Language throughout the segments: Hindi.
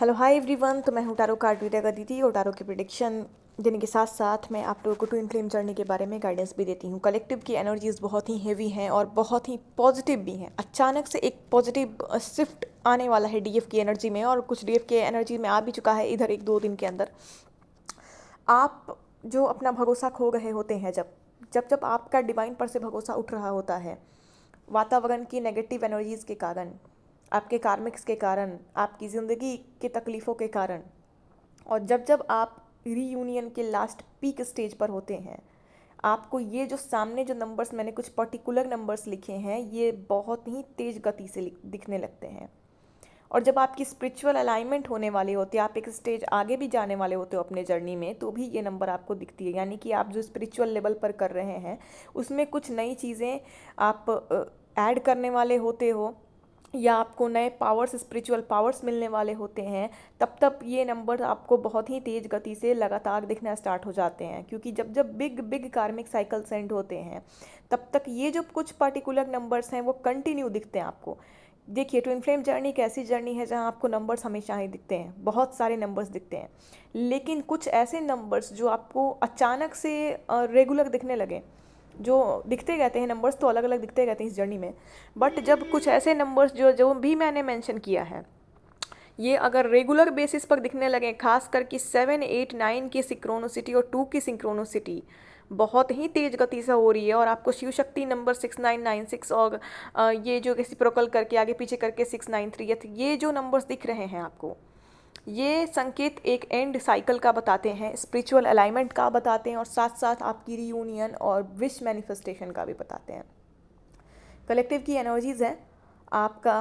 Hello hi everyone. तो मैं हूँ टारो कार्ड रीडर अदिति और टारो की प्रिडिक्शन देने के साथ साथ मैं आप लोगों को ट्विन फ्लेम जर्नी के बारे में गाइडेंस भी देती हूँ। कलेक्टिव की एनर्जीज बहुत ही हेवी हैं और बहुत ही पॉजिटिव भी हैं। अचानक से एक पॉजिटिव शिफ्ट आने वाला है डीएफ की एनर्जी में, और कुछ डीएफ की एनर्जी में आ भी चुका है इधर 1-2 दिन के अंदर। आप जो अपना भरोसा खो गए होते हैं, जब जब जब आपका डिवाइन पर से भरोसा उठ रहा होता है, वातावरण की नेगेटिव एनर्जीज़ के कारण, आपके कार्मिक्स के कारण, आपकी ज़िंदगी के तकलीफ़ों के कारण, और जब जब आप रीयूनियन के लास्ट पीक स्टेज पर होते हैं, आपको ये जो सामने जो नंबर्स मैंने कुछ पर्टिकुलर नंबर्स लिखे हैं, ये बहुत ही तेज़ गति से दिखने लगते हैं। और जब आपकी स्पिरिचुअल अलाइनमेंट होने वाली होती है, आप एक स्टेज आगे भी जाने वाले होते हो अपने जर्नी में, तो भी ये नंबर आपको दिखती है। यानी कि आप जो स्पिरिचुअल लेवल पर कर रहे हैं उसमें कुछ नई चीज़ें आप ऐड करने वाले होते हो, या आपको नए पावर्स, स्पिरिचुअल पावर्स मिलने वाले होते हैं। तब तब ये नंबर आपको बहुत ही तेज़ गति से लगातार दिखना स्टार्ट हो जाते हैं, क्योंकि जब जब बिग बिग कार्मिक साइकिल सेंड होते हैं, तब तक ये जो कुछ पर्टिकुलर नंबर्स हैं वो कंटिन्यू दिखते हैं आपको। देखिए, ट्विन फ्लेम जर्नी एक ऐसी जर्नी है जहाँ आपको नंबर्स हमेशा ही दिखते हैं, बहुत सारे नंबर्स दिखते हैं, लेकिन कुछ ऐसे नंबर्स जो आपको अचानक से रेगुलर दिखने लगे, जो दिखते रहते हैं। नंबर्स तो अलग अलग दिखते रहते हैं इस जर्नी में, बट जब कुछ ऐसे नंबर्स जो जो भी मैंने मेंशन किया है, ये अगर रेगुलर बेसिस पर दिखने लगे, खास करके 7, 8, 9 की सिंक्रोनोसिटी और 2 की सिंक्रोनोसिटी बहुत ही तेज गति से हो रही है, और आपको शिव शक्ति नंबर 6996 और ये जो रेसिप्रोकल करके आगे पीछे करके 693, ये जो नंबर्स दिख रहे हैं आपको, ये संकेत एक एंड साइकिल का बताते हैं, स्पिरिचुअल अलाइनमेंट का बताते हैं, और साथ साथ आपकी रीयूनियन और विश मैनिफेस्टेशन का भी बताते हैं। कलेक्टिव की एनर्जीज़ है आपका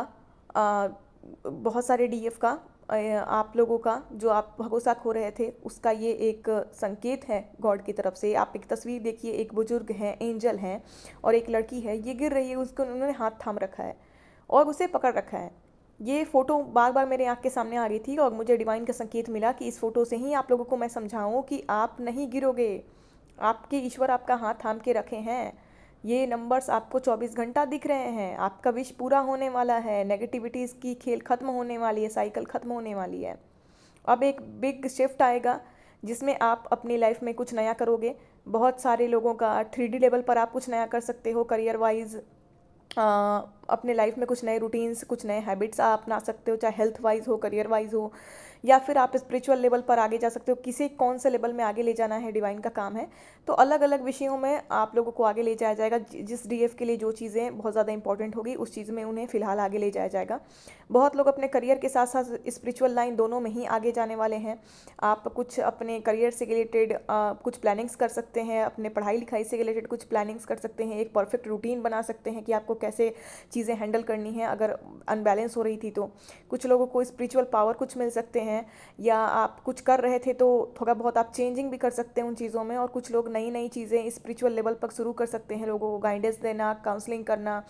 बहुत सारे डीएफ का, आप लोगों का जो आप भरोसा खो रहे थे उसका ये एक संकेत है गॉड की तरफ से। आप एक तस्वीर देखिए, एक बुजुर्ग हैं, एंजल हैं, और एक लड़की है, ये गिर रही है, उसको उन्होंने हाथ थाम रखा है और उसे पकड़ रखा है। ये फ़ोटो बार बार मेरे आँख के सामने आ रही थी, और मुझे डिवाइन का संकेत मिला कि इस फ़ोटो से ही आप लोगों को मैं समझाऊँ कि आप नहीं गिरोगे, आपके ईश्वर आपका हाथ थाम के रखे हैं। ये नंबर्स आपको 24 घंटा दिख रहे हैं, आपका विश पूरा होने वाला है, नेगेटिविटीज़ की खेल ख़त्म होने वाली है, साइकिल ख़त्म होने वाली है। अब एक बिग शिफ्ट आएगा जिसमें आप अपनी लाइफ में कुछ नया करोगे। बहुत सारे लोगों का 3D लेवल पर आप कुछ नया कर सकते हो, करियर वाइज अपने लाइफ में कुछ नए रूटीन्स, कुछ नए हैबिट्स आप अपना सकते हो, चाहे हेल्थ वाइज हो, करियर वाइज हो, या फिर आप स्पिरिचुअल लेवल पर आगे जा सकते हो। किसे कौन से लेवल में आगे ले जाना है, डिवाइन का काम है। तो अलग अलग विषयों में आप लोगों को आगे ले जाया जाएगा। जिस डीएफ के लिए जो चीज़ें बहुत ज़्यादा इंपॉर्टेंट होगी, उस चीज़ में उन्हें फ़िलहाल आगे ले जाया जाएगा। बहुत लोग अपने करियर के साथ साथ स्पिरिचुअल लाइन दोनों में ही आगे जाने वाले हैं। आप कुछ अपने करियर से रिलेटेड कुछ प्लानिंग्स कर सकते हैं, अपने पढ़ाई लिखाई से रिलेटेड कुछ प्लानिंग्स कर सकते हैं, एक परफेक्ट रूटीन बना सकते हैं कि आपको कैसे चीज़ें हैंडल करनी है अगर अनबैलेंस हो रही थी तो। कुछ लोगों को स्पिरिचुअल पावर कुछ मिल सकते हैं, या आप कुछ कर रहे थे तो थोड़ा बहुत आप चेंजिंग भी कर सकते हैं उन चीज़ों में, और कुछ लोग नई नई चीज़ें स्पिरिचुअल लेवल पर शुरू कर सकते हैं, लोगों को गाइडेंस देना, काउंसलिंग करना।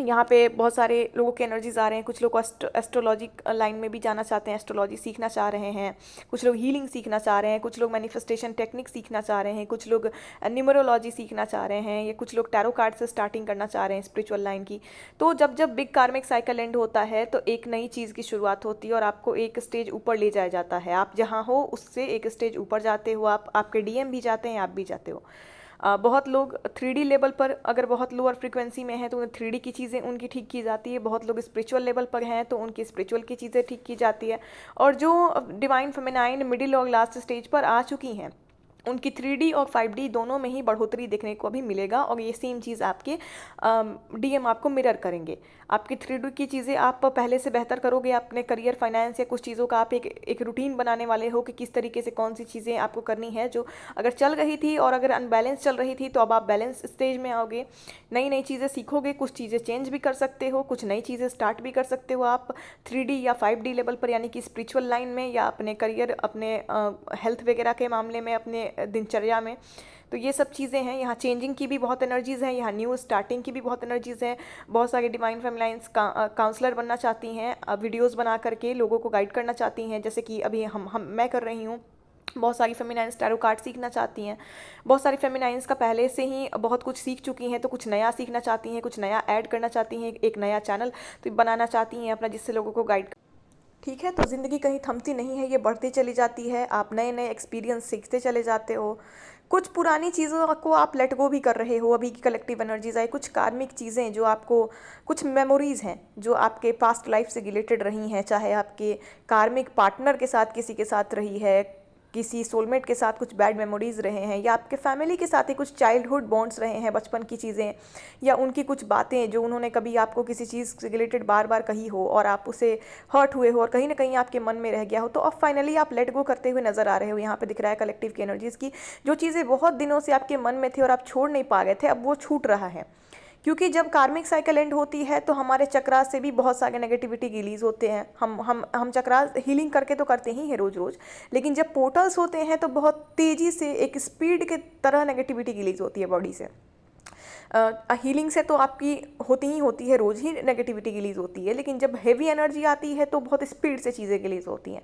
यहाँ पे बहुत सारे लोगों के एनर्जीज आ रहे हैं। कुछ लोग एस्ट्रोलॉजी लाइन में भी जाना चाहते हैं, एस्ट्रोलॉजी सीखना चाह रहे हैं, कुछ लोग हीलिंग सीखना चाह रहे हैं, कुछ लोग मैनिफेस्टेशन टेक्निक सीखना चाह रहे हैं, कुछ लोग न्यूमरोलॉजी सीखना चाह रहे हैं, या कुछ लोग टैरो कार्ड से स्टार्टिंग करना चाह रहे हैं स्पिरिचुअल लाइन की। तो जब जब बिग कार्मिक साइकिल एंड होता है तो एक नई चीज़ की शुरुआत होती है, और आपको एक स्टेज ऊपर ले जाया जाता है। आप जहाँ हो उससे एक स्टेज ऊपर जाते हो, आप आपके डीएम भी जाते हैं, आप भी जाते हो। बहुत लोग 3D लेवल पर अगर बहुत लोअर फ्रिक्वेंसी में है तो उन्हें 3D की चीज़ें उनकी ठीक की जाती है। बहुत लोग स्पिरिचुअल लेवल पर हैं तो उनकी स्पिरिचुअल की चीज़ें ठीक की जाती है। और जो डिवाइन फेमिनाइन मिडिल और लास्ट स्टेज पर आ चुकी हैं, उनकी 3D और 5D दोनों में ही बढ़ोतरी देखने को भी मिलेगा, और ये सेम चीज़ आपके डीएम आपको मिरर करेंगे। आपकी 3D की चीज़ें आप पहले से बेहतर करोगे, अपने करियर, फाइनेंस या कुछ चीज़ों का आप एक रूटीन बनाने वाले हो कि किस तरीके से कौन सी चीज़ें आपको करनी है, जो अगर चल रही थी और अगर अनबैलेंस चल रही थी तो अब आप बैलेंस स्टेज में आओगे। नई नई चीज़ें सीखोगे, कुछ चीज़ें चेंज भी कर सकते हो, कुछ नई चीज़ें स्टार्ट भी कर सकते हो आप 3D या 5D लेवल पर, यानी कि स्पिरिचुअल लाइन में, या अपने करियर, अपने हेल्थ वगैरह के मामले में, अपने दिनचर्या में। तो ये सब चीज़ें हैं। यहाँ चेंजिंग की भी बहुत एनर्जीज़ हैं, यहाँ न्यू स्टार्टिंग की भी बहुत एनर्जीज़ हैं। बहुत सारी डिवाइन फेमिनाइंस काउंसलर बनना चाहती हैं, वीडियोस बना करके लोगों को गाइड करना चाहती हैं, जैसे कि अभी हम मैं कर रही हूँ। बहुत सारी फेमिनाइंस टैरो कार्ड सीखना चाहती हैं। बहुत सारी फेमिनाइंस का पहले से ही बहुत कुछ सीख चुकी हैं, तो कुछ नया सीखना चाहती हैं, कुछ नया ऐड करना चाहती हैं, एक नया चैनल तो बनाना चाहती हैं अपना, जिससे लोगों को गाइड ठीक है, तो ज़िंदगी कहीं थमती नहीं है, ये बढ़ती चली जाती है। आप नए नए एक्सपीरियंस सीखते चले जाते हो। कुछ पुरानी चीज़ों को आप लेट गो भी कर रहे हो। अभी की कलेक्टिव एनर्जीज आई, कुछ कार्मिक चीज़ें जो आपको, कुछ मेमोरीज हैं जो आपके पास्ट लाइफ से रिलेटेड रही हैं, चाहे आपके कार्मिक पार्टनर के साथ किसी के साथ रही है, किसी सोलमेट के साथ कुछ बैड मेमोरीज रहे हैं, या आपके फैमिली के साथ ही कुछ चाइल्डहुड बॉन्ड्स रहे हैं, बचपन की चीज़ें, या उनकी कुछ बातें जो उन्होंने कभी आपको किसी चीज़ से रिलेटेड बार बार कही हो और आप उसे हर्ट हुए हो और कहीं ना कहीं आपके मन में रह गया हो, तो अब फाइनली आप लेट गो करते हुए नजर आ रहे हो। यहाँ पे दिख रहा है कलेक्टिव की एनर्जीज की, जो चीज़ें बहुत दिनों से आपके मन में थे और आप छोड़ नहीं पा गए थे, अब वो छूट रहा है। क्योंकि जब कार्मिक साइकिल एंड होती है तो हमारे चक्रास से भी बहुत सारे नेगेटिविटी रिलीज होते हैं। हम चक्रास हीलिंग करके तो करते ही हैं रोज रोज, लेकिन जब पोर्टल्स होते हैं तो बहुत तेज़ी से एक स्पीड के तरह नेगेटिविटी रिलीज होती है बॉडी से। हीलिंग से तो आपकी होती ही होती है, रोज़ ही नेगेटिविटी रिलीज होती है, लेकिन जब हेवी एनर्जी आती है तो बहुत स्पीड से चीज़ें रिलीज होती हैं।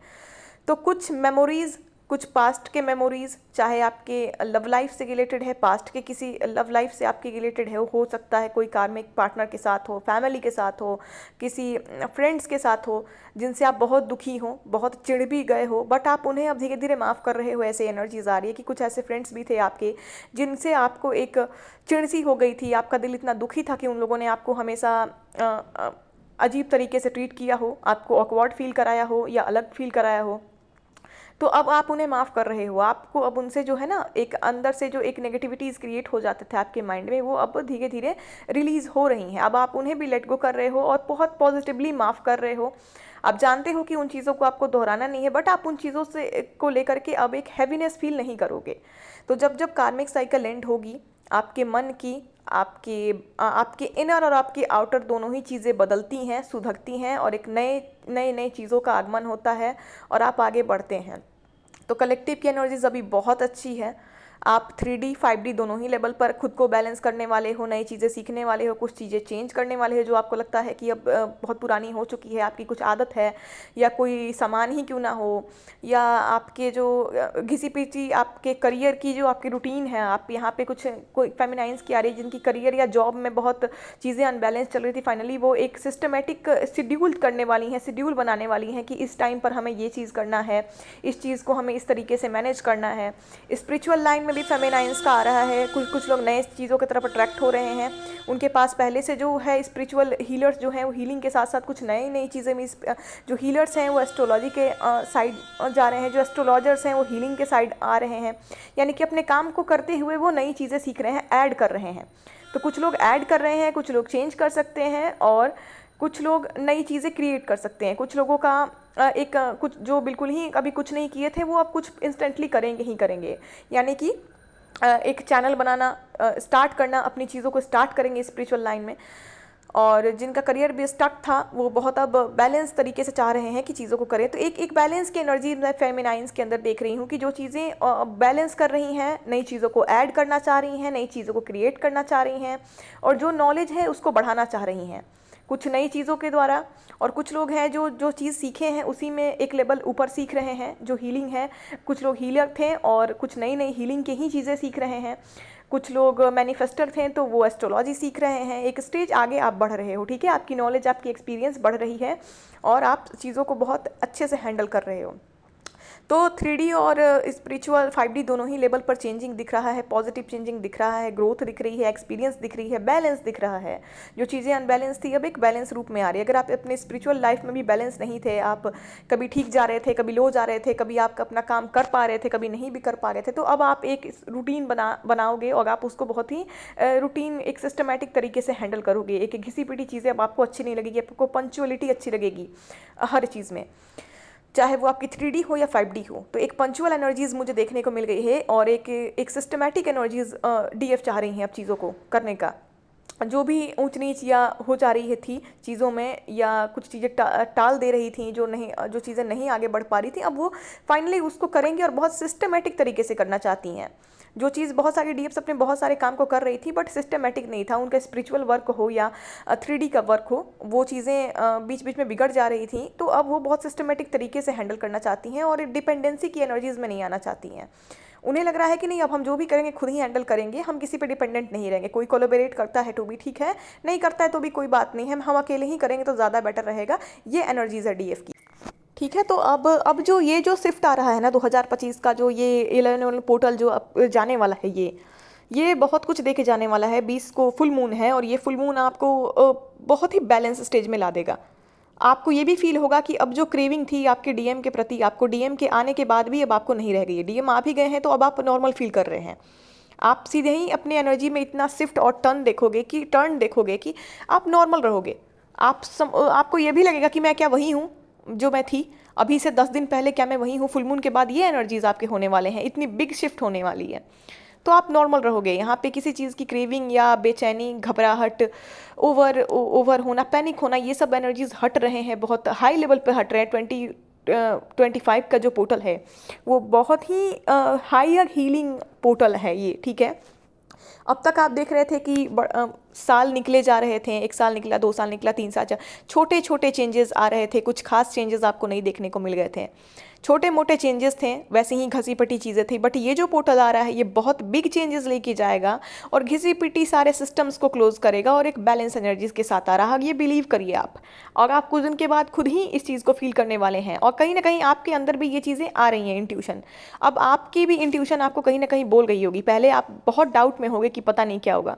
तो कुछ मेमोरीज़, कुछ पास्ट के मेमोरीज़, चाहे आपके लव लाइफ से रिलेटेड है, पास्ट के किसी लव लाइफ से आपके रिलेटेड है, हो सकता है कोई कार्मिक पार्टनर के साथ हो, फैमिली के साथ हो, किसी फ्रेंड्स के साथ हो, जिनसे आप बहुत दुखी हो, बहुत चिढ़ भी गए हो, बट आप उन्हें अब धीरे धीरे माफ़ कर रहे हो। ऐसे एनर्जीज आ रही है कि कुछ ऐसे फ्रेंड्स भी थे आपके जिनसे आपको एक चिढ़ सी हो गई थी, आपका दिल इतना दुखी था कि उन लोगों ने आपको हमेशा अजीब तरीके से ट्रीट किया हो, आपको ऑकवर्ड फील कराया हो या अलग फील कराया हो। तो अब आप उन्हें माफ़ कर रहे हो। आपको अब उनसे जो है ना, एक अंदर से जो एक नेगेटिविटीज़ क्रिएट हो जाते थे आपके माइंड में, वो अब धीरे धीरे रिलीज़ हो रही हैं। अब आप उन्हें भी लेट गो कर रहे हो और बहुत पॉजिटिवली माफ़ कर रहे हो। आप जानते हो कि उन चीज़ों को आपको दोहराना नहीं है, बट आप उन चीज़ों से को लेकर के अब एक हैवीनेस फील नहीं करोगे। तो जब जब कार्मिक साइकिल एंड होगी, आपके मन की, आपके इनर और आपके आउटर दोनों ही चीज़ें बदलती हैं, सुधरती हैं, और एक नए नए नए चीज़ों का आगमन होता है और आप आगे बढ़ते हैं। तो कलेक्टिव की एनर्जीज अभी बहुत अच्छी है। आप 3D 5D दोनों ही लेवल पर खुद को बैलेंस करने वाले हो, नई चीज़ें सीखने वाले हो, कुछ चीज़ें चेंज करने वाले हो जो आपको लगता है कि अब बहुत पुरानी हो चुकी है, आपकी कुछ आदत है या कोई सामान ही क्यों ना हो, या आपके जो घिसी पिची आपके करियर की जो आपकी रूटीन है, आप यहाँ पे कुछ कोई फेमिनाइंस की आ रही है जिनकी करियर या जॉब में बहुत चीज़ें अनबैलेंस चल रही थी, फाइनली वो एक सिस्टमेटिक शेड्यूल करने वाली हैं, शेड्यूल बनाने वाली हैं कि इस टाइम पर हमें ये चीज़ करना है, इस चीज़ को हमें इस तरीके से मैनेज करना है। स्पिरिचुअल लाइन में भी फेमिनाइंस का आ रहा है। कुछ कुछ लोग नए चीज़ों की तरफ अट्रैक्ट हो रहे हैं, उनके पास पहले से जो है स्पिरिचुअल हीलर्स जो हैं वो हीलिंग के साथ साथ कुछ नई नई चीज़ें भी, जो हीलर्स हैं वो एस्ट्रोलॉजी के साइड जा रहे हैं, जो एस्ट्रोलॉजर्स हैं वो हीलिंग के साइड आ रहे हैं, यानी कि अपने काम को करते हुए वो नई चीज़ें सीख रहे हैं, ऐड कर रहे हैं। तो कुछ लोग ऐड कर रहे हैं, कुछ लोग चेंज कर सकते हैं, और कुछ लोग नई चीज़ें क्रिएट कर सकते हैं। कुछ लोगों का कुछ जो बिल्कुल ही कभी कुछ नहीं किए थे वो अब कुछ इंस्टेंटली करेंगे ही करेंगे, यानी कि एक चैनल बनाना, स्टार्ट करना, अपनी चीज़ों को स्टार्ट करेंगे स्पिरिचुअल लाइन में। और जिनका करियर भी स्टक था वो बहुत अब बैलेंस तरीके से चाह रहे हैं कि चीज़ों को करें। तो एक एक बैलेंस की एनर्जी मैं फेमिनाइंस के अंदर देख रही हूँ कि जो चीज़ें बैलेंस कर रही हैं, नई चीज़ों को ऐड करना चाह रही हैं, नई चीज़ों को क्रिएट करना चाह रही हैं, और जो नॉलेज है उसको बढ़ाना चाह रही हैं कुछ नई चीज़ों के द्वारा। और कुछ लोग हैं जो जो चीज़ सीखे हैं उसी में एक लेवल ऊपर सीख रहे हैं, जो हीलिंग है। कुछ लोग हीलर थे और कुछ नई नई हीलिंग की ही चीज़ें सीख रहे हैं। कुछ लोग मैनिफेस्टर थे तो वो एस्ट्रोलॉजी सीख रहे हैं। एक स्टेज आगे आप बढ़ रहे हो, ठीक है, आपकी नॉलेज, आपकी एक्सपीरियंस बढ़ रही है और आप चीज़ों को बहुत अच्छे से हैंडल कर रहे हो। तो 3D और स्पिरिचुअल 5D दोनों ही लेवल पर चेंजिंग दिख रहा है, पॉजिटिव चेंजिंग दिख रहा है, ग्रोथ दिख रही है, एक्सपीरियंस दिख रही है, बैलेंस दिख रहा है। जो चीज़ें अनबैलेंस थी अब एक बैलेंस रूप में आ रही है। अगर आप अपने स्पिरिचुअल लाइफ में भी बैलेंस नहीं थे, आप कभी ठीक जा रहे थे, कभी लो जा रहे थे, कभी आप अपना काम कर पा रहे थे, कभी नहीं भी कर पा रहे थे, तो अब आप एक रूटीन बनाओगे और आप उसको बहुत ही रूटीन, एक सिस्टमेटिक तरीके से हैंडल करोगे। एक घिसी पिटी चीज़ें अब आपको अच्छी नहीं लगेगी, आपको पंचुअलिटी अच्छी लगेगी हर चीज़ में, चाहे वो आपकी 3D हो या 5D हो। तो एक पंचुअल एनर्जीज मुझे देखने को मिल गई है और एक सिस्टमैटिक एनर्जीज DF चाह रही हैं अब चीज़ों को करने का। जो भी ऊंच नीच या हो जा रही है थी चीज़ों में, या कुछ चीज़ें टाल दे रही थी, जो चीज़ें नहीं आगे बढ़ पा रही थी, अब वो फाइनली उसको करेंगे और बहुत सिस्टमेटिक तरीके से करना चाहती हैं। जो चीज़ बहुत सारी DFs अपने बहुत सारे काम को कर रही थी बट सिस्टमेटिक नहीं था, उनका स्पिरिचुअल वर्क हो या 3D का वर्क हो, वो चीज़ें बीच बीच में बिगड़ जा रही थी, तो अब वो बहुत सिस्टमेटिक तरीके से हैंडल करना चाहती हैं और डिपेंडेंसी की एनर्जीज में नहीं आना चाहती हैं। उन्हें लग रहा है कि नहीं, अब हम जो भी करेंगे खुद ही हैंडल करेंगे, हम किसी पे डिपेंडेंट नहीं रहेंगे। कोई कोलैबोरेट करता है तो भी ठीक है, नहीं करता है तो भी कोई बात नहीं है, हम अकेले ही करेंगे तो ज़्यादा बेटर रहेगा। ये एनर्जीज है DF की। ठीक है, तो अब जो शिफ्ट आ रहा है ना 2025 का, जो ये 11 पोर्टल जो अब जाने वाला है, ये बहुत कुछ दे के जाने वाला है। 20 को फुल मून है और ये फुल मून आपको बहुत ही बैलेंस स्टेज में ला देगा। आपको ये भी फील होगा कि अब जो क्रेविंग थी आपके डीएम के प्रति, आपको डीएम के आने के बाद भी अब आपको नहीं रह गई है। डीएम आ भी गए हैं तो अब आप नॉर्मल फील कर रहे हैं। आप सीधे ही अपनी एनर्जी में इतना शिफ्ट और टर्न देखोगे कि आप नॉर्मल रहोगे। आपको ये भी लगेगा कि मैं क्या वही हूँ जो मैं थी अभी से 10 दिन पहले, क्या मैं वही हूँ। फुल मून के बाद ये एनर्जीज आपके होने वाले हैं, इतनी बिग शिफ्ट होने वाली है, तो आप नॉर्मल रहोगे। यहाँ पे किसी चीज़ की क्रेविंग या बेचैनी, घबराहट, ओवर होना, पैनिक होना, ये सब एनर्जीज हट रहे हैं, बहुत हाई लेवल पे हट रहे हैं। 2025 का जो पोर्टल है वो बहुत ही हायर हीलिंग पोर्टल है ये, ठीक है। अब तक आप देख रहे थे कि साल निकले जा रहे थे, 1 साल निकला, 2 साल निकला, 3 साल, छोटे छोटे चेंजेस आ रहे थे, कुछ खास चेंजेस आपको नहीं देखने को मिल गए थे। छोटे मोटे चेंजेस थे, वैसे ही घसी पिटी चीज़ें थी। बट ये जो पोर्टल आ रहा है ये बहुत बिग चेंजेस लेके जाएगा और घिसी पिटी सारे सिस्टम्स को क्लोज करेगा और एक बैलेंस एनर्जीज के साथ आ रहा है। ये बिलीव करिए आप, और आप कुछ दिन के बाद खुद ही इस चीज़ को फील करने वाले हैं। और कहीं ना कहीं आपके अंदर भी ये चीज़ें आ रही हैं, इंट्यूशन। अब आपकी भी इंट्यूशन आपको कहीं ना कहीं बोल गई होगी। पहले आप बहुत डाउट में होगे कि पता नहीं क्या होगा,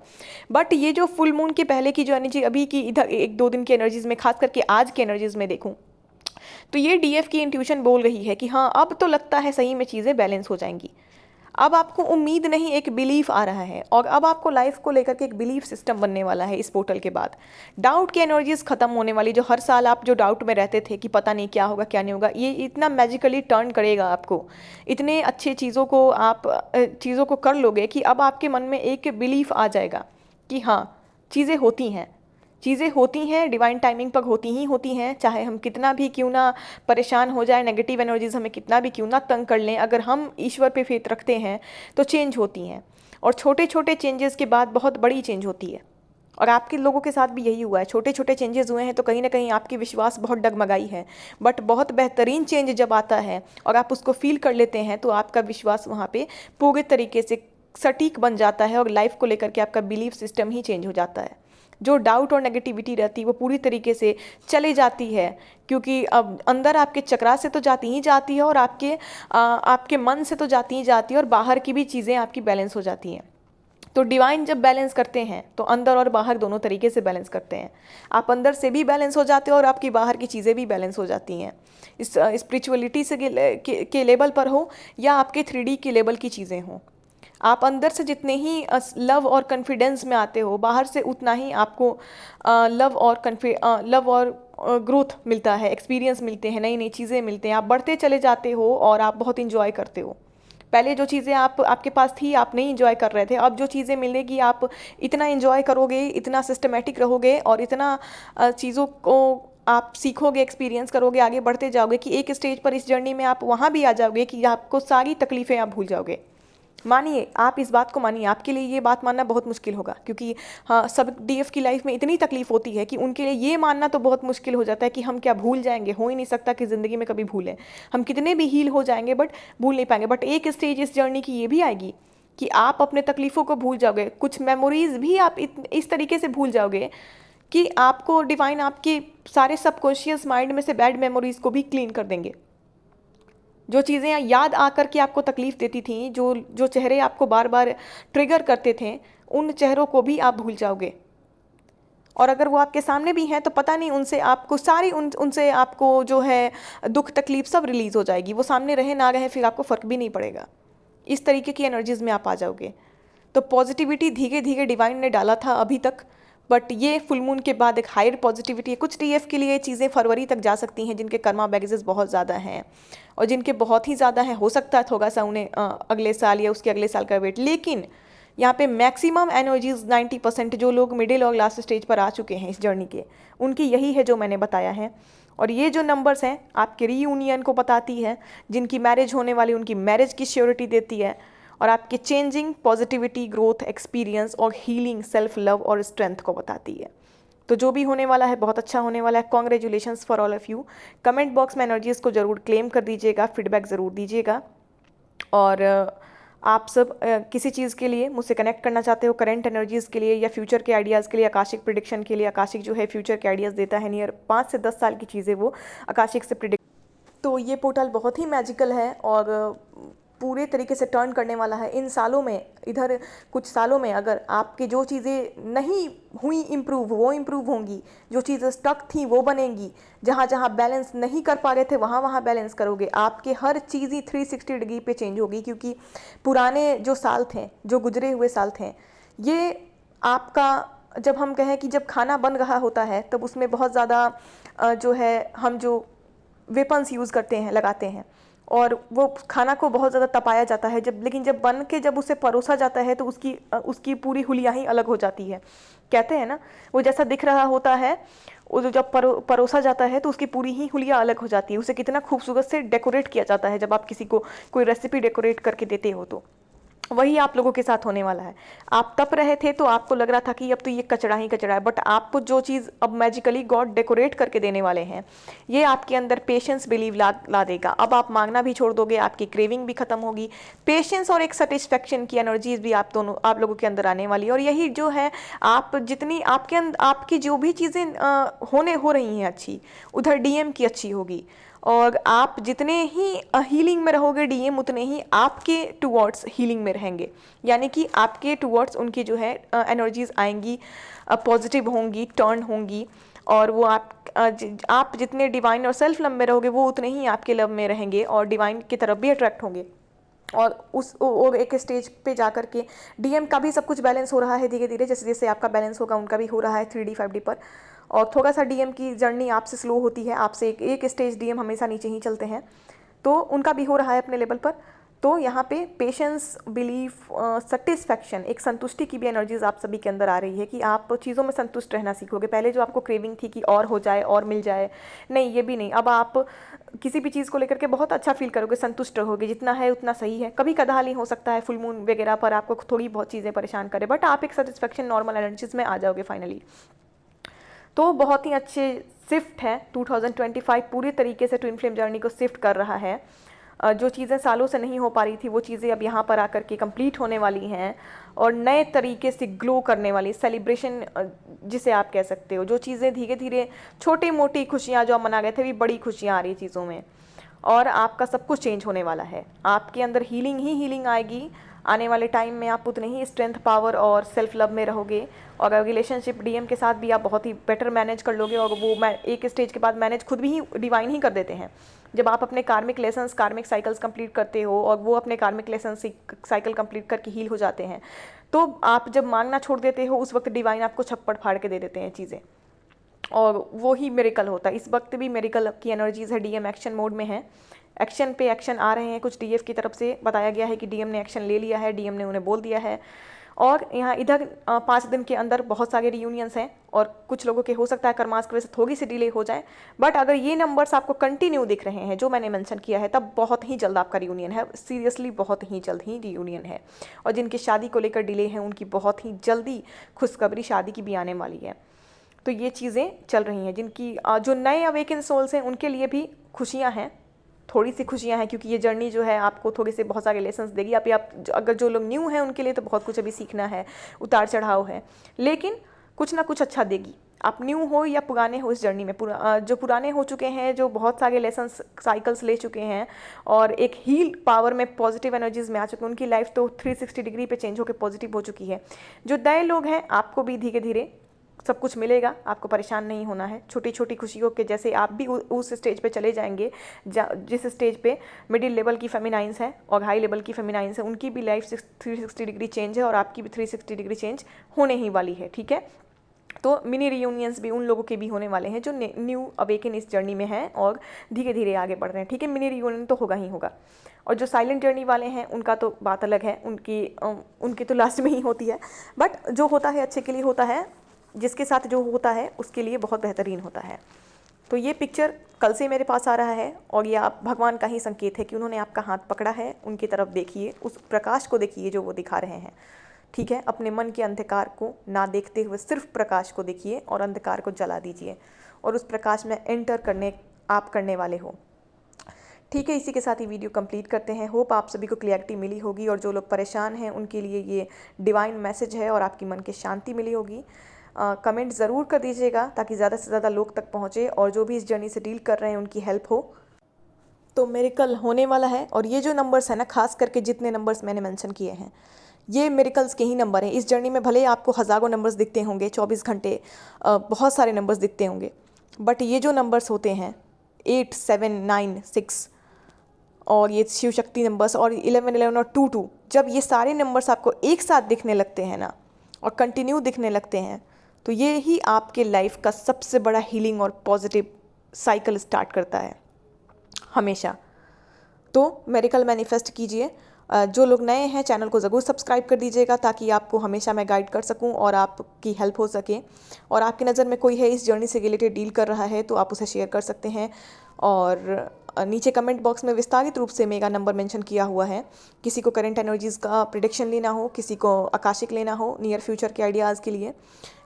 बट ये जो फुल मून के पहले की जो एनर्जी, अभी की इधर 1-2 दिन की एनर्जीज में, खास करके आज की एनर्जीज में देखूं तो ये डीएफ की इंट्यूशन बोल रही है कि हाँ अब तो लगता है सही में चीज़ें बैलेंस हो जाएंगी। अब आपको उम्मीद नहीं, एक बिलीफ आ रहा है, और अब आपको लाइफ को लेकर के एक बिलीफ सिस्टम बनने वाला है इस पोर्टल के बाद। डाउट की एनर्जीज खत्म होने वाली, जो हर साल आप जो डाउट में रहते थे कि पता नहीं क्या होगा क्या नहीं होगा, ये इतना मैजिकली टर्न करेगा आपको। इतने अच्छे चीज़ों को आप चीज़ों को कर लोगे कि अब आपके मन में एक बिलीफ आ जाएगा कि हाँ चीज़ें होती हैं, डिवाइन टाइमिंग पर होती ही होती हैं। चाहे हम कितना भी क्यों ना परेशान हो जाए, नेगेटिव एनर्जीज हमें कितना भी क्यों ना तंग कर लें, अगर हम ईश्वर पे फेथ रखते हैं तो चेंज होती हैं। और छोटे छोटे चेंजेस के बाद बहुत बड़ी चेंज होती है। और आपके लोगों के साथ भी यही हुआ है, छोटे छोटे चेंजेस हुए हैं तो कहीं ना कहीं आपकी विश्वास बहुत डगमगाई है। बट बहुत बेहतरीन चेंज जब आता है और आप उसको फील कर लेते हैं तो आपका विश्वास वहाँ पे पूरे तरीके से सटीक बन जाता है और लाइफ को लेकर के आपका बिलीफ सिस्टम ही चेंज हो जाता है। जो डाउट और नेगेटिविटी रहती है वो पूरी तरीके से चले जाती है, क्योंकि अब अंदर आपके चक्रा से तो जाती ही जाती है और आपके मन से तो जाती ही जाती है, और बाहर की भी चीज़ें आपकी बैलेंस हो जाती हैं। तो डिवाइन जब बैलेंस करते हैं तो अंदर और बाहर दोनों तरीके से बैलेंस करते हैं। आप अंदर से भी बैलेंस हो जाते हो और आपकी बाहर की चीज़ें भी बैलेंस हो जाती हैं। इस स्पिरिचुअलिटी से के लेवल पर हो या आपके 3D के लेवल की चीज़ें हों, आप अंदर से जितने ही लव और कॉन्फिडेंस में आते हो, बाहर से उतना ही आपको लव और ग्रोथ मिलता है, एक्सपीरियंस मिलते हैं, नई नई चीज़ें मिलते हैं, आप बढ़ते चले जाते हो और आप बहुत इंजॉय करते हो। पहले जो चीज़ें आपके पास थी आप नहीं इंजॉय कर रहे थे, अब जो चीज़ें मिलेगी आप इतना इंजॉय करोगे, इतना सिस्टमेटिक रहोगे और इतना चीज़ों को आप सीखोगे, एक्सपीरियंस करोगे, आगे बढ़ते जाओगे कि एक स्टेज पर इस जर्नी में आप वहाँ भी आ जाओगे कि आपको सारी तकलीफ़ें आप भूल जाओगे। मानिए, आप इस बात को मानिए, आपके लिए ये बात मानना बहुत मुश्किल होगा, क्योंकि हाँ, सब डीएफ की लाइफ में इतनी तकलीफ होती है कि उनके लिए ये मानना तो बहुत मुश्किल हो जाता है कि हम क्या भूल जाएंगे। हो ही नहीं सकता कि ज़िंदगी में कभी भूलें, हम कितने भी हील हो जाएंगे बट भूल नहीं पाएंगे। बट एक स्टेज इस जर्नी की ये भी आएगी कि आप अपने तकलीफ़ों को भूल जाओगे, कुछ मेमोरीज भी आप इस तरीके से भूल जाओगे कि आपको डिवाइन आपके सारे सबकॉन्शियस माइंड में से बैड मेमोरीज को भी क्लीन कर देंगे। जो चीज़ें याद आकर के आपको तकलीफ़ देती थी, जो चेहरे आपको बार बार ट्रिगर करते थे, उन चेहरों को भी आप भूल जाओगे। और अगर वो आपके सामने भी हैं तो पता नहीं उनसे आपको उनसे आपको जो है दुख तकलीफ सब रिलीज़ हो जाएगी। वो सामने रहे ना रहे फिर आपको फ़र्क भी नहीं पड़ेगा। इस तरीके की एनर्जीज़ में आप आ जाओगे। तो पॉजिटिविटी धीरे धीरे डिवाइन ने डाला था अभी तक, बट ये फुल मून के बाद एक हायर पॉजिटिविटी है। कुछ डीएफ के लिए चीज़ें फरवरी तक जा सकती हैं जिनके कर्मा बैगेजेस बहुत ज़्यादा हैं, और जिनके बहुत ही ज़्यादा हैं हो सकता है थोड़ा सा उन्हें अगले साल या उसके अगले साल का वेट। लेकिन यहाँ पे मैक्सिमम एनर्जीज 90% जो लोग मिडिल और लास्ट स्टेज पर आ चुके हैं इस जर्नी के, उनकी यही है जो मैंने बताया है। और ये जो नंबर्स हैं आपके रीयूनियन को बताती है, जिनकी मैरिज होने वाली उनकी मैरिज की श्योरिटी देती है, और आपके चेंजिंग पॉजिटिविटी, ग्रोथ, एक्सपीरियंस और हीलिंग, सेल्फ लव और स्ट्रेंथ को बताती है। तो जो भी होने वाला है बहुत अच्छा होने वाला है। Congratulations for all of you. Comment box में एनर्जीज़ को ज़रूर क्लेम कर दीजिएगा, फीडबैक ज़रूर दीजिएगा। और आप सब किसी चीज़ के लिए मुझसे कनेक्ट करना चाहते हो, करंट एनर्जीज़ के लिए या फ्यूचर के आइडियाज़ के लिए, आकाशिक प्रिडिक्शन के लिए, आकाशिक जो है फ्यूचर के आइडियाज़ देता है, नियर 5 से 10 साल की चीज़ें वो आकाशिक से प्रिडिक्ट तो ये पोर्टल बहुत ही मैजिकल है और पूरे तरीके से टर्न करने वाला है। इन सालों में, इधर कुछ सालों में अगर आपकी जो चीज़ें नहीं हुई इम्प्रूव, वो इम्प्रूव होंगी। जो चीज़ें स्टक थी वो बनेंगी। जहाँ जहाँ बैलेंस नहीं कर पा रहे थे वहाँ वहाँ बैलेंस करोगे। आपके हर चीज़ ही 360 डिग्री पे चेंज होगी, क्योंकि पुराने जो साल थे, जो गुजरे हुए साल थे, ये आपका, जब हम कहें कि जब खाना बन रहा होता है तब उसमें बहुत ज़्यादा जो है हम जो वेपन्स यूज़ करते हैं, लगाते हैं, और वो खाना को बहुत ज़्यादा तपाया जाता है। लेकिन जब बन के जब उसे परोसा जाता है तो उसकी पूरी हुलिया ही अलग हो जाती है। कहते हैं ना, वो जैसा दिख रहा होता है, वो जो जब परोसा जाता है तो उसकी पूरी ही हुलिया अलग हो जाती है। उसे कितना खूबसूरत से डेकोरेट किया जाता है जब आप किसी को कोई रेसिपी डेकोरेट करके देते हो। तो वही आप लोगों के साथ होने वाला है। आप तप रहे थे तो आपको लग रहा था कि अब तो ये कचरा ही कचरा है, बट आपको जो चीज़ अब मैजिकली गॉड डेकोरेट करके देने वाले हैं, ये आपके अंदर पेशेंस बिलीव ला देगा। अब आप मांगना भी छोड़ दोगे, आपकी क्रेविंग भी खत्म होगी। पेशेंस और एक सेटिस्फेक्शन की एनर्जीज भी आप लोगों के अंदर आने वाली है। और यही जो है, आप जितनी आपकी जो भी चीज़ें हो रही हैं अच्छी, उधर डीएम की अच्छी होगी। और आप जितने ही हीलिंग में रहोगे, डीएम उतने ही आपके टुवर्ड्स हीलिंग में रहेंगे। यानी कि आपके टुवर्ड्स उनकी जो है एनर्जीज आएंगी, पॉजिटिव होंगी, टर्न होंगी। और वो आप जितने डिवाइन और सेल्फ लव में रहोगे, वो उतने ही आपके लव में रहेंगे और डिवाइन की तरफ भी अट्रैक्ट होंगे। और एक स्टेज पे जाकर के डीएम का भी सब कुछ बैलेंस हो रहा है धीरे धीरे। जैसे जैसे आपका बैलेंस होगा, उनका भी हो रहा है 3D 5D पर। और थोड़ा सा डीएम की जर्नी आपसे स्लो होती है, आपसे एक स्टेज डीएम हमेशा नीचे ही चलते हैं, तो उनका भी हो रहा है अपने लेवल पर। तो यहाँ पे पेशेंस, बिलीफ, सेटिस्फैक्शन, एक संतुष्टि की भी एनर्जीज आप सभी के अंदर आ रही है कि आप चीज़ों में संतुष्ट रहना सीखोगे। पहले जो आपको क्रेविंग थी कि और हो जाए और मिल जाए, नहीं, ये भी नहीं। अब आप किसी भी चीज़ को लेकर के बहुत अच्छा फील करोगे, संतुष्ट रहोगे, जितना है उतना सही है। कभी कदाल ही हो सकता है फुल मून वगैरह पर आपको थोड़ी बहुत चीज़ें परेशान करें, बट आप एक सेटिस्फैक्शन, नॉर्मल एनर्जीज में आ जाओगे फाइनली। तो बहुत ही अच्छे शिफ्ट है 2025 पूरे तरीके से ट्विन फ्लेम जर्नी को शिफ्ट कर रहा है। जो चीज़ें सालों से नहीं हो पा रही थी, वो चीज़ें अब यहाँ पर आकर के कंप्लीट होने वाली हैं और नए तरीके से ग्लो करने वाली सेलिब्रेशन, जिसे आप कह सकते हो। जो चीज़ें धीरे धीरे, छोटी मोटी खुशियाँ जो हम मना गए थे, भी बड़ी खुशियाँ आ रही चीज़ों में। और आपका सब कुछ चेंज होने वाला है। आपके अंदर हीलिंग ही हीलिंग आएगी। आने वाले टाइम में आप उतने ही स्ट्रेंथ, पावर और सेल्फ लव में रहोगे। और रिलेशनशिप डीएम के साथ भी आप बहुत ही बेटर मैनेज कर लोगे। और वो एक स्टेज के बाद मैनेज खुद भी डिवाइन ही कर देते हैं। जब आप अपने कार्मिक लेसन्स, कार्मिक साइकिल्स कंप्लीट करते हो और वो अपने कार्मिक लेसन साइकिल कंप्लीट करके हील हो जाते हैं, तो आप जब मांगना छोड़ देते हो, उस वक्त डिवाइन आपको छप्पड़ फाड़ के दे देते हैं चीज़ें। और वो ही मेरिकल होता है। इस वक्त भी मेरिकल की एनर्जीज है। डीएम एक्शन मोड में है, एक्शन पे एक्शन आ रहे हैं। कुछ डीएफ की तरफ से बताया गया है कि डीएम ने एक्शन ले लिया है, डीएम ने उन्हें बोल दिया है। और यहाँ इधर 5 दिन के अंदर बहुत सारे रियूनियंस हैं और कुछ लोगों के हो सकता है कर्मास की वजह से थोड़ी सी डिले हो जाए। बट अगर ये नंबर्स आपको कंटिन्यू दिख रहे हैं जो मैंने मेंशन किया है, तब बहुत ही जल्द आपका रियूनियन है। सीरियसली बहुत ही जल्द ही रियूनियन है। और जिनकी शादी को लेकर डिले हैं, उनकी बहुत ही जल्दी खुशखबरी शादी की भी आने वाली है। तो ये चीज़ें चल रही हैं। जिनकी जो नए अवेकन सोल्स हैं, उनके लिए भी खुशियाँ हैं, थोड़ी सी खुशियाँ हैं, क्योंकि ये जर्नी जो है आपको थोड़े से बहुत सारे लेसन्स देगी। अगर जो लोग न्यू हैं उनके लिए तो बहुत कुछ अभी सीखना है, उतार चढ़ाव है, लेकिन कुछ ना कुछ अच्छा देगी। आप न्यू हो या पुराने हो इस जर्नी में, जो पुराने हो चुके हैं, जो बहुत सारे लेसन्स, साइकिल्स ले चुके हैं और एक हील पावर में, पॉजिटिव एनर्जीज में आ चुके हैं, उनकी लाइफ तो 360 डिग्री पे चेंज होकर पॉजिटिव हो चुकी है। जो नए लोग हैं, आपको भी धीरे धीरे सब कुछ मिलेगा, आपको परेशान नहीं होना है। छोटी छोटी खुशियों के जैसे आप भी उस स्टेज पे चले जाएंगे जिस स्टेज पे मिडिल लेवल की फेमिनाइंस हैं और हाई लेवल की फेमिनाइंस हैं, उनकी भी लाइफ 360 डिग्री चेंज है और आपकी भी 360 डिग्री चेंज होने ही वाली है। ठीक है, तो मिनी रियूनियंस भी उन लोगों के भी होने वाले हैं जो न्यू अवेकन इस जर्नी में हैं और धीरे धीरे आगे बढ़ रहे हैं। ठीक है, मिनी रियूनियन तो होगा ही होगा। और जो साइलेंट जर्नी वाले हैं, उनका तो बात अलग है, उनकी तो लास्ट में ही होती है। बट जो होता है अच्छे के लिए होता है, जिसके साथ जो होता है उसके लिए बहुत बेहतरीन होता है। तो ये पिक्चर कल से मेरे पास आ रहा है और ये आप भगवान का ही संकेत है कि उन्होंने आपका हाथ पकड़ा है। उनकी तरफ देखिए, उस प्रकाश को देखिए जो वो दिखा रहे हैं। ठीक है, अपने मन के अंधकार को ना देखते हुए सिर्फ प्रकाश को देखिए और अंधकार को जला दीजिए और उस प्रकाश में एंटर करने वाले हो। ठीक है, इसी के साथ ही वीडियो कंप्लीट करते हैं। होप आप सभी को क्लैरिटी मिली होगी और जो लोग परेशान हैं उनके लिए ये डिवाइन मैसेज है और आपकी मन की शांति मिली होगी। कमेंट ज़रूर कर दीजिएगा ताकि ज़्यादा से ज़्यादा लोग तक पहुँचे और जो भी इस जर्नी से डील कर रहे हैं उनकी हेल्प हो। तो मिरेकल होने वाला है। और ये जो नंबर्स है ना, खास करके जितने नंबर्स मैंने मेंशन किए हैं, ये मिरेकल्स के ही नंबर हैं। इस जर्नी में भले ही आपको हज़ारों नंबर्स दिखते होंगे, 24 घंटे बहुत सारे नंबर्स दिखते होंगे, बट ये जो नंबर्स होते हैं 8, 7, 9, 6 और ये शिव शक्ति नंबर्स और 11, 11 और 2, 2, जब ये सारे नंबर्स आपको एक साथ दिखने लगते हैं ना और कंटिन्यू दिखने लगते हैं, तो ये ही आपके लाइफ का सबसे बड़ा हीलिंग और पॉजिटिव साइकिल स्टार्ट करता है हमेशा। तो मेरिकल मैनिफेस्ट कीजिए। जो लोग नए हैं चैनल को ज़रूर सब्सक्राइब कर दीजिएगा, ताकि आपको हमेशा मैं गाइड कर सकूं और आपकी हेल्प हो सके। और आपकी नज़र में कोई है इस जर्नी से रिलेटेड डील कर रहा है तो आप उसे शेयर कर सकते हैं। और नीचे कमेंट बॉक्स में विस्तारित रूप से मेरा नंबर मेंशन किया हुआ है। किसी को करंट एनर्जीज़ का प्रिडिक्शन लेना हो, किसी को आकाशिक लेना हो नियर फ्यूचर के आइडियाज़ के लिए,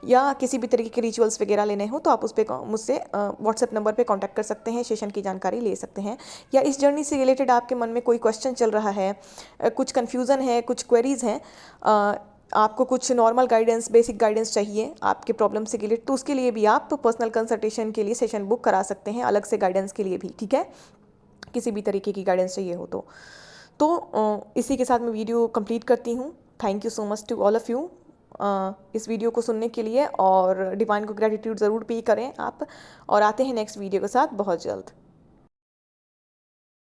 या किसी भी तरीके के रिचुअल्स वगैरह लेने हो, तो आप उस पर मुझसे व्हाट्सएप नंबर पे कांटेक्ट कर सकते हैं, सेशन की जानकारी ले सकते हैं। या इस जर्नी से रिलेटेड आपके मन में कोई क्वेश्चन चल रहा है, कुछ कन्फ्यूज़न है, कुछ क्वेरीज़ हैं, आपको कुछ नॉर्मल गाइडेंस, बेसिक गाइडेंस चाहिए आपके प्रॉब्लम से रिलेटेड, तो उसके लिए भी आप पर्सनल कंसल्टेशन के लिए सेशन बुक करा सकते हैं, अलग से गाइडेंस के लिए भी, ठीक है, किसी भी तरीके की गाइडेंस चाहिए हो तो इसी के साथ मैं वीडियो कंप्लीट करती हूँ। Thank you so much to all of you इस वीडियो को सुनने के लिए, और डिवाइन को ग्रेटिट्यूड ज़रूर पे करें आप। और आते हैं नेक्स्ट वीडियो के साथ बहुत जल्द।